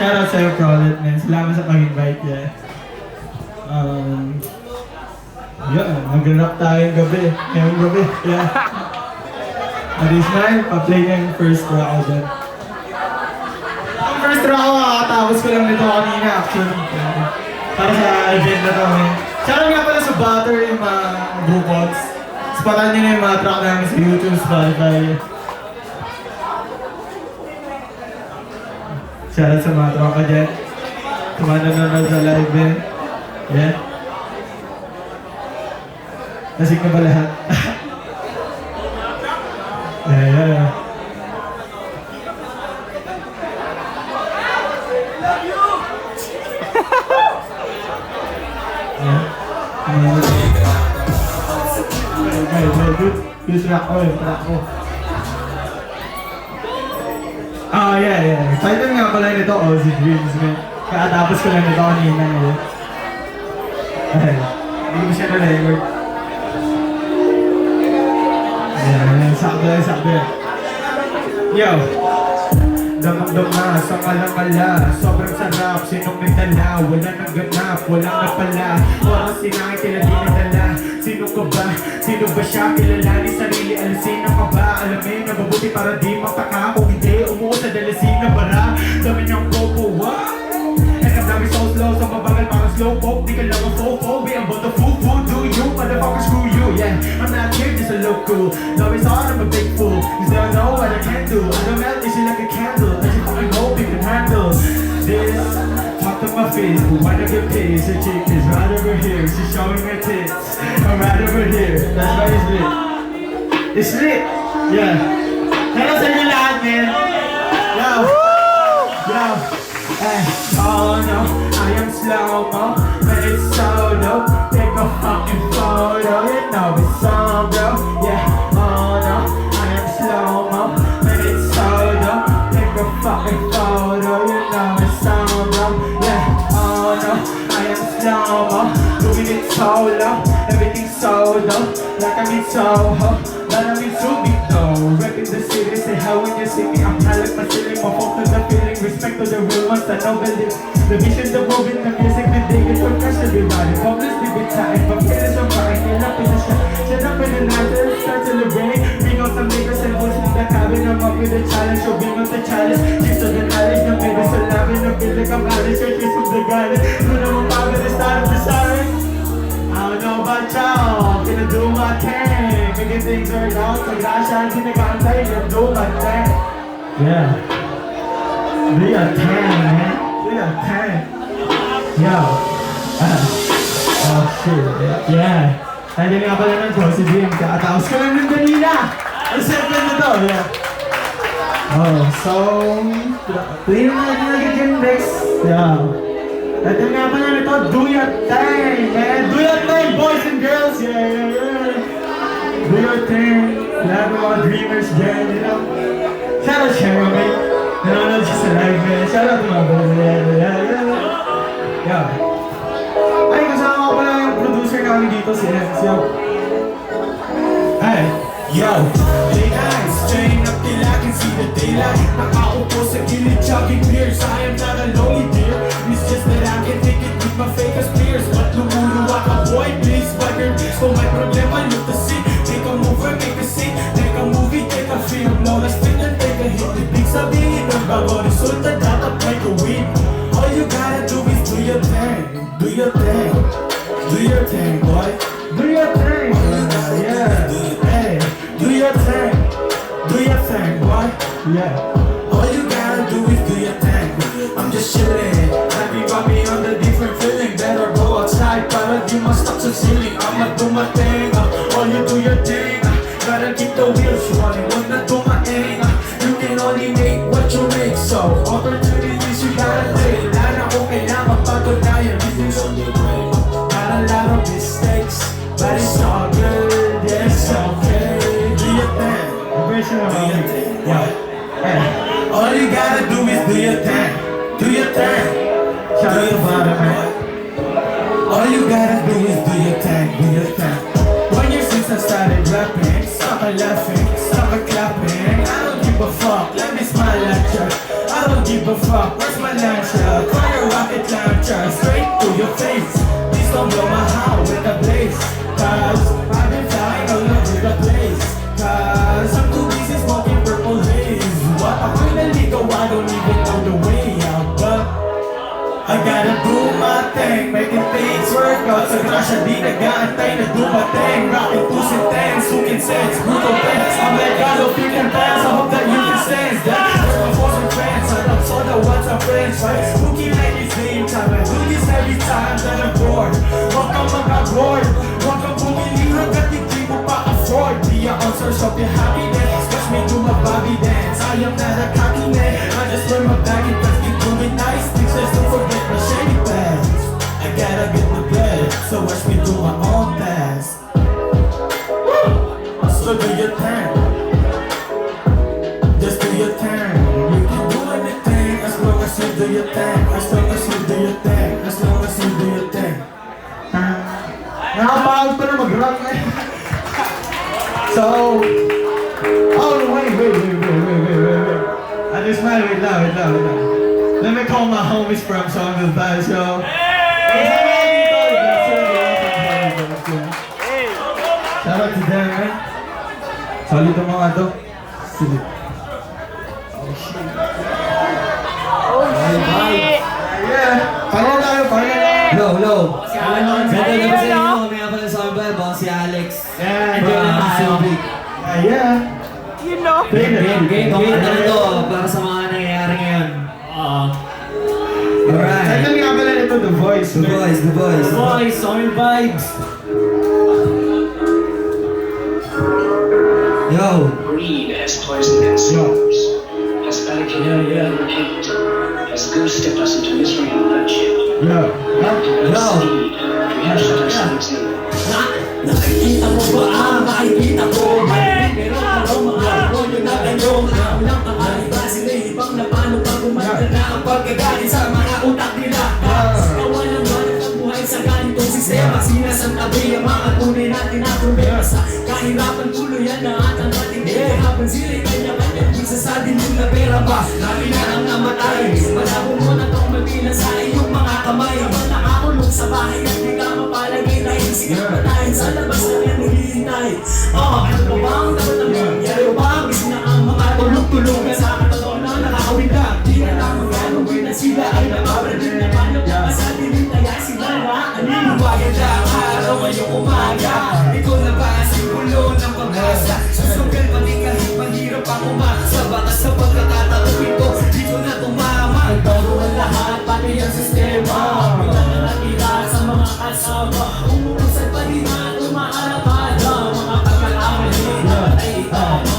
Shoutout sa'yo, Prolet, man. Salamat sa pag-invite niya. Yun, mag-rap tayong gabi. Ngayong gabi, yeah. At Ismail, pa-play na yung first round dyan. Ang first round, kakatapos ko lang nito kanina, actually. Para sa event na to, man. Shoutout nga pala sa Butter, yung mga group odds. Spatan nyo na yung mga track namin sa YouTube, Spotify. Shoutout sa mga tropa dyan. Sa mga nanonood sa live din. Yeah. Nasig na ba lahat? Yeah. Good track ko eh, track ko. Yeah. Title nga pala nito, Ozzy Dreams, man. Kakatapos ko lang nito kanina eh. Ay, hindi ko siya na-record. Yeah, sakto. Yo! Damang-dam na, sa kala-kala. Sobrang sarap, sinong nagdala? Wala nang ganap, walang napala. Oras sinangin, tila di nadala. Sino ka ba? Sino ba siya? Kilalanin sarili, alisin na ka ba? Alamin na mabuti para di mapaka. Kung hindi, umuo sa dalasin na bara. Dami niyang popo, what? And ang dami so slow, so mabagal parang slow poke. Di ka lang ang fofo, be about the foo-foo. Do you, motherfucker, screw you, yeah. I'm not here just to look cool. Love is hard, I'm a big fool. Cause they don't know what I can do. I don't melt this shit like a candle. I just fucking hope you can handle this. Talk to my face, but why not get pissed? Her chick is right over here, she's showing her tits. I'm right over here, that's why it's lit. It's lit, yeah. Hello sa inyo lahat, man. Yo. Oh no, I am slow-mo, but it's so dope. Take a fucking photo, you know it's on, bro. Yeah, oh no, I am slow-mo, but it's so dope. Take a fucking photo, you know it's on, bro. Yeah, oh no, I am slow-mo, doing it solo. Everything's so dope, like I'm in Soho, but I'm in Subic though. Repping the city, say how when you see me, I'm high like my ceiling, my phone to the feeling. Respect to the real ones that know believe. The vision, the movement, the music, the dig it for cash everybody. Publicly with time, but here is a mind. Get up in the shot, shut up in the night, start celebrating. Bring out some niggas and boys in the cabin. I'm up with the challenge, so bring out the challenge. Cheers to the knowledge, the baby, so loving. I feel like I'm out of church, kiss with the garden. Who know I'm out with the start of the siren. I don't know about y'all, gonna do my thing. Making things work out, so gosh, I'm gonna do my thing. Yeah. Do your thing, man. Do your thing. Yo. Oh shit. Yeah. Tayo nga pala ng Bossy Dream. Kakatapos ko lang ng kanina. Ang second na to. Yeah. Oh, so... play na natin agad yung next. Yeah. Tayo nga pala nito. Do your thing, man. Do your thing, boys and girls. Yeah. Do your thing. Lahat ng mga dreamers dyan, you know. Shout out Sherry, man. Nanonood siya sa live, man. Shout out to mga boys. Yeah. Ay, kasama ko pala yung producer namin dito, si Ems. Ay. Yo, late nights, staying up till I can see the daylight. Nakaupo sa gilid, chugging beers. I am not a lonely dear. It's just that I can take it with my fake peers. But lumuluwa ka, boy, please, bugger. So my problema, look to see. Take a move or make a scene. Take a movie, take a film. Lawless fit and take a hit. Ibig sabihin ng bago resulta, dapat may gawin. All you gotta do is do your thing. Do your thing. Do your thing, boy. Do your thing. Yeah. Hey. Do your thing. Do your thing, boy. Yeah. All you gotta do is do your thing. I'm just chilling. Happy got me on the different feeling. Better go outside para di ma-stuck sa ceiling. I'ma do my thing. All you do your thing. Gotta keep the wheels running. Huwag na tumaing. You can only make what you make. So opportunities you gotta take. Lahat na kung kailangan patunayan. Everything's on your way. Got a lot of mistakes, but it's all good. Yeah, it's okay. Do your thing. Do your thing. Yeah. All you gotta do is do your thing. Do your thing. Shout out to Bada, man. All you gotta do is do your thing. Do your thing. 1 year since I started rapping, stop laughing, stop clapping. I don't give a fuck. Let me smile at you. I don't give a fuck. Where's my line? potential. Fire rocket launcher straight to your face. Please don't blow my heart with a blaze, cause I've been flying all over the place. Cause I'm too busy smoking purple haze. What ako'y naligaw, I don't even know the way out, but I gotta do my thing, making things work out. Sa grasya di nag-aantay na dumating. Rockin' puss and tens, who can sense, brutal fans. I'm like God of freaking fans, I hope that you can sense that my boss and friends, I love so that what's our friends, right? Rookie like this same time, I do this every time that I'm bored. Huwag kang mag-aboard, huwag kang bumili hanggat hindi mo pa afford. Be a source of your happiness, watch me do my Bobby dance. I am not a cocky man, I just wear my baggy pants. Keep doing nice things, just don't forget my shady pants. I gotta get my bread, so watch me do my own dance. So do your thing, just do your thing. You can do anything as long as you do your thing. As long as you do your thing, as long as you do your thing. Nakapagod pa na mag-rock na. So, oh wait. I just might wait now. Let me call my homies from Sawmill Vibes, yo. Shout out to them, man. Solid ang mga to. Silip. Oh shit. Yeah. Paano tayo? Low. Ganda naman sa inyo. May nga pala sa amin ba? Baka si Alex. Yeah. You know. Game na to para sa mga nangyayari ngayon. Alright. Saan kami nga pala nito? The Voice. The Boys, Sawmill Vibes. Yo. Greed has poisoned consumers, has barricaded hate, has ghosted us into misery and bloodshed. Yeah. Instead, we have shut ourselves in. Nakikita mo ba ang makikita ko? Pero mga ako yung naganyong lang ang aliba. Sila ibang na paano pa gumanda na ang pagkagalit sa mga utak nila. Kawan ang banat ang buhay sa ganitong sistema. Sinasantabi ang mga tunay natin na problema. Sa kahirapan tuluyan na at ang matindi. Habang sila'y kanya-kanya bisa sa dilim na pera ba? Lagi na ang namatay. Malabo mo na itong magbilang sa iyong mga kamay. Habang nakakulong sa bahay at di ka mapalagay dahil sige patayin sa labas na yan naghihintay. Ano ba ba ang dapat ang mangyari ba? Bis na ang mga tulog-tulogan sa katotoo na nakakawin ka. Di na lang magkano na sila ay nababranin na paano ka sa dilim kaya sila na aniniwagan na ang araw ngayong umaga. Ikaw na ba ang simulo ng pag-asa? Susugal pati kahit mahirap ang umasa. Baka sa pagkakataon ito, dito na tumama. Nagbago ang lahat, pati ang sistema. Bila na natira sa mga kasama. Umuusad pa din na umaarapala. Mga pagkakamali na patay itama.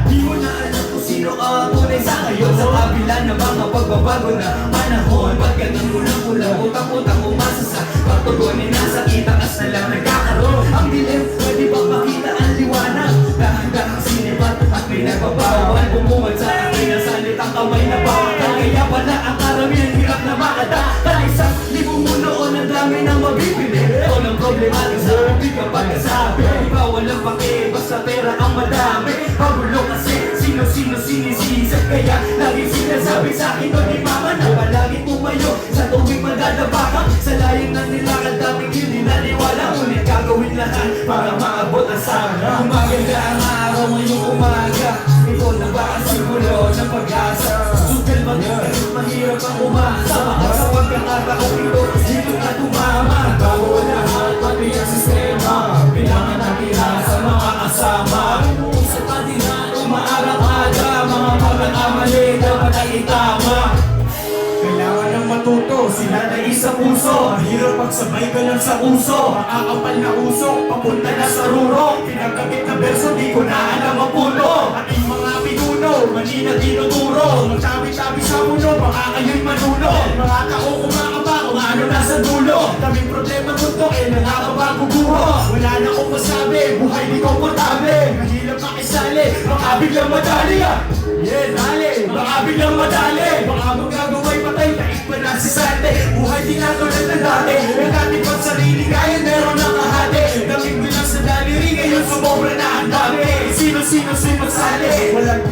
Di mo na alam kung sino ang tunay sa ngayon. Sa kabila ng mga pagbabago na panahon. Ba't ganun mo lang kulang, utang-utang umasa sa pagtugunin na sa itaas na lang nagkakaroon. Ang dilim, pwede bang makita ang liwanag? Dahan-dahang sinibat at may nagbabawal. Bumungad sa akin na salitang kamay na bawal. Kaya pala ang karamihan hirap na makata. Kahit isang libo mo noon ang dami nang mabibili. Ito ng problematik sa ubi kapag kasabi. Ikaw walang pake, basta pera ang madami. Pagulo kasi sino-sino sinisisip. Kaya lagi sinasabi sa akin doon ni mama na palagi tumayo sa tubig madadabaka. Sa layo ng nilakad daming hindi naniwala. Ngunit gagawin lahat para maabot ang sana. Umaganda ang araw ngayong umaga. Ito na ba ang simulo ng pag-asa? Sugal mag-ikat, mahirap ang umasa. Sa pagkakataon ito, dito na tumama. Bago lahat, pati ang sistema. Bilangan natira sa mga kasama. Umuusap pa din na umaarap-ada. Mga pagkakamali, dapat ay itama. Kailangan ng matuto, sila na isa puso. Mahirap pagsabay ka lang sa uso. Makakapal na usok, papunta na sa ruro. Pinagkabit na berso, di ko na alam ang puno. Ating mga pinuno, mali na tinuturo. Magtabi-tabi sa puno, baka kayo'y manuno. Mga tao kumakaba kung ano nasa dulo. Daming problema mundo, nakakabago buho. Wala na akong masabi, buhay di komportable. Mahirap makisali, baka biglang madali. Yeah, dali, baka biglang madali. Baka magagaway patay, taik pa na si Sante. Buhay di na tulad na dati. Nagkatip ang sarili, kaya meron na kahati. Daming bilang sa daliri, ngayon sumobra na ang dami. Sino-sino sumagsali. Walang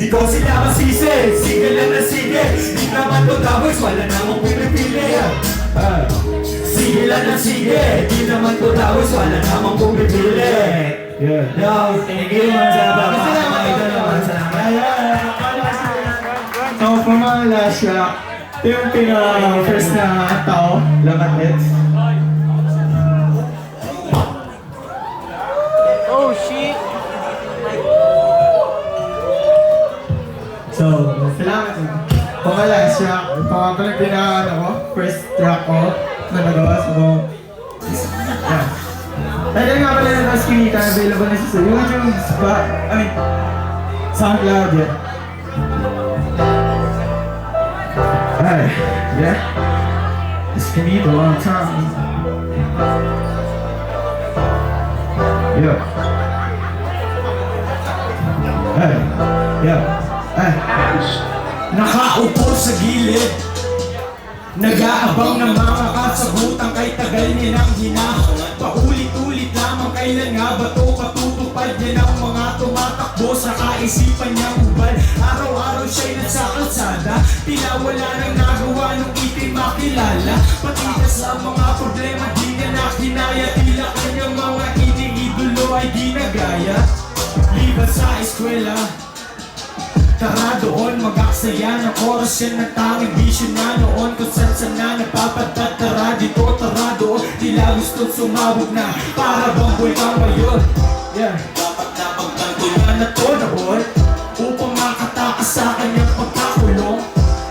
Di ko sila masisi, sige lang na sige. Di naman to tawis, wala namang pumipili. Sige lang na sige, di naman to tawis, wala namang pumipili. Good. Yo, thank you man sa salamat. So, from mga last rock, ito yung pinaka-first na tao, laman hits. Oh shit! So, salamat yun. From mga last rock, ito nga pala yung pinaka, first track ko na nagawa. So, yeah. Dahil nga pala yung Mas Kinita, available na sa YouTube, SoundCloud, yeah. Ay, yeah. Mas Kinita, long time. Yeah. Ay, yeah. Ay. Nakaupo sa gilid, nag-aabang ng mga kasagutan kay tagal nilang hinahangat. Paulit-ulit lamang kailan nga ba to patutupad? Yan ang mga tumatakbo sa kaisipan niyang ubal. Araw-araw siya'y nasa kalsada, tila wala nang nagawa nung ika'y makilala. Patigas ang mga problema di niya nakinaya, tila kanyang mga iniidolo ay ginagaya. Liban sa eskwela, tara doon, mag-aksaya ng oras yan ng tanging bisyo na noon. Kung saan na napapadad, tara dito, tara doon. Tila gusto't sumabog na, para bang bulkan ngayon. Yeah. Dapat napagtantunan na to noon, upang makatakas sa kanyang pagkakulong.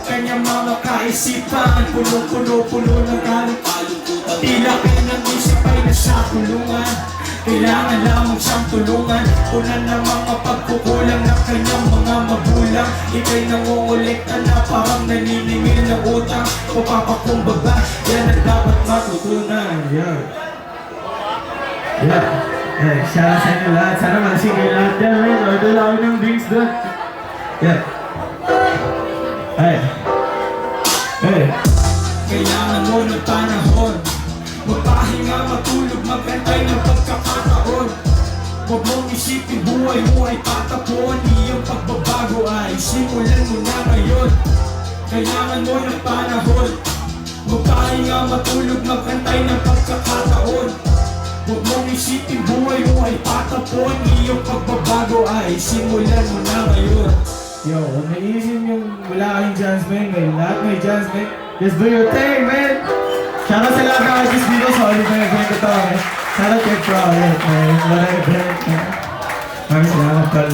Kanyang mga kaisipan, puno-puno ng kalungkutan. Tila kanyang isip ay nasa kulungan, kailangan lamang siyang tulungan. Unan ng mga pagkukulang ng kanyang mga magulang. Ika'y nangungulekta na parang naniningil ng utang. Papapakumbaba, yan ang dapat matutunan. Yeah. Yeah. Eh, shout out sa inyo lahat. Sana malasing kayo lahat dyan, man. Order lang ako ng drinks doon. Yeah. Ay. Hey. Kailangan mo ng panahon, magpahinga, matulog, magantay ng pagkakataon. Huwag mong isipin buhay mo ay patapon. Iyong pagbabago ay simulan mo na ngayon. Kailangan mo ng panahon, magpahinga, matulog, magantay ng pagkakataon. Huwag mong isipin buhay mo ay patapon. Iyong pagbabago ay simulan mo na ngayon. Yo, kung naisip yung wala kayong chance, man, ngayon lahat may chance, man. Just do your thing, man. Shout out sa lahat ng artist dito, solid na event ito, man. Shout out kay Pro, man. Wala event, man. Maraming salamat, tol.